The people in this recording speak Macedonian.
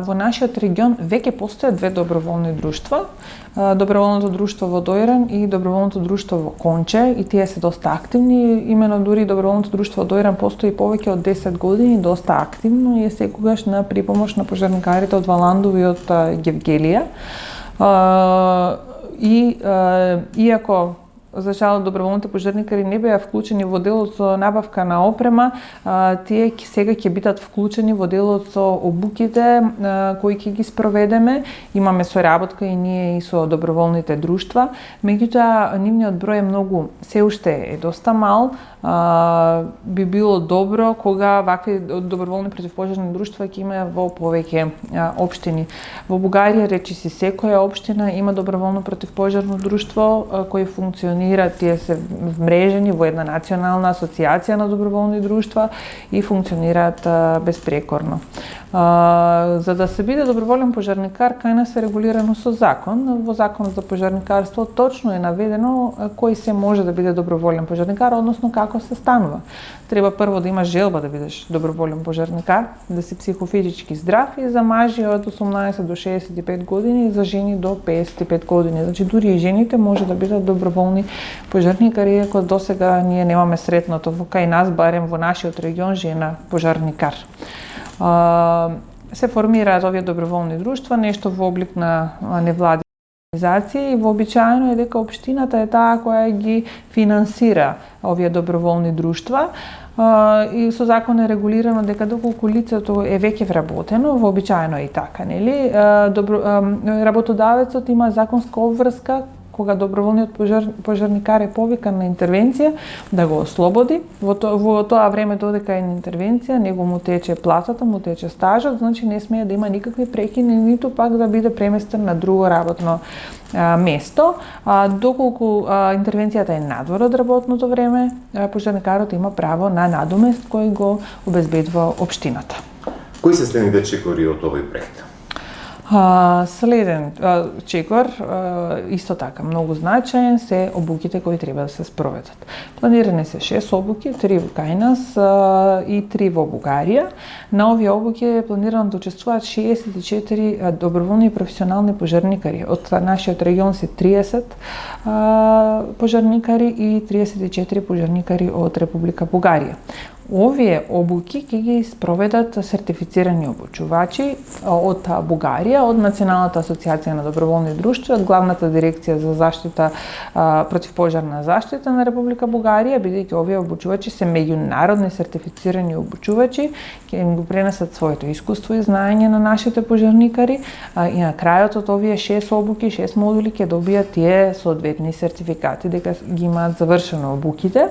Во нашиот регион веќе постојат две доброволни друштва. Доброволното друштво во Дојран и доброволното друштво во Конче, и тие се доста активни. Имено дури доброволното друштво во Дојран постои повеќе од 10 години, доста активно и е секогаш на припомош на пожарникарите од Валандово и од Гевгелија. Иако за жал доброволните пожарникари не беа вклучени во делот со набавка на опрема, тие сега ќе бидат вклучени во делот со обуките кои ќе ги спроведеме. Имаме соработка и ние и со доброволните друштва, меѓутоа нивниот број е многу, се уште е доста мал. Би било добро кога вакви доброволни противпожарни друштва ќе има во повеќе општини. Во Бугарија речиси секоја општина има доброволно противпожарно друштво кој функционира. Тие се вмрежени во една национална асоциација на доброволни друштва и функционираат безпрекорно. За да се биде доброволен пожарникар, кај нас е регулирано со закон. Во Законот за пожарникарство точно е наведено кој се може да биде доброволен пожарникар, односно како се станува. Треба прво да имаш желба да бидеш доброволен пожарникар, да си психофизички здрав, и за мажи од 18 до 65 години и за жени до 55 години. Значи дури и жените може да бидат доброволни пожарникари, иако досега ние немаме сретното кај нас, барем во нашиот регион, жена пожарникар. Се формираат овие доброволни друштва, нешто во облик на невладини организации, и вообичаено е дека општината е таа која ги финансира овие доброволни друштва. И со закон е регулирано дека доколку лицето е веќе вработено, вообичаено е и така, нели? Работодавецот има законска обврска кога доброволниот пожарникар е повикан на интервенција да го ослободи. Во тоа време додека е на интервенција, него му тече платата, му тече стажот, значи не смее да има никакви прекини, ниту пак да биде преместен на друго работно место. Доколку интервенцијата е надвор од работното време, пожарникарот има право на надомест кој го обезбедува општината. Кои се следните чекори од овој проект? Следен чекор, исто така многу значаен, се обуките кои треба да се спроведат. Планирани се 6 обуки, 3 кај нас и 3 во Бугарија. На овие обуки е планирано да учествуваат 64 доброволни и професионални пожарникари. Од нашиот регион се 30 пожарникари и 34 пожарникари од Република Бугарија. Овие обуки ќе ги спроведат сертифицирани обучувачи од Бугарија, од Националната асоциација на доброволни друштва, од Главната дирекција за заштита, противпожарна заштита на Република Бугарија, бидејќи овие обучувачи се меѓународни сертифицирани обучувачи, ќе им го пренесат своето искуство и знаење на нашите пожарникари, и на крајот од овие 6 обуки, 6 модули ќе добијат тие соодветни сертификати дека ги имаат завршено обуките.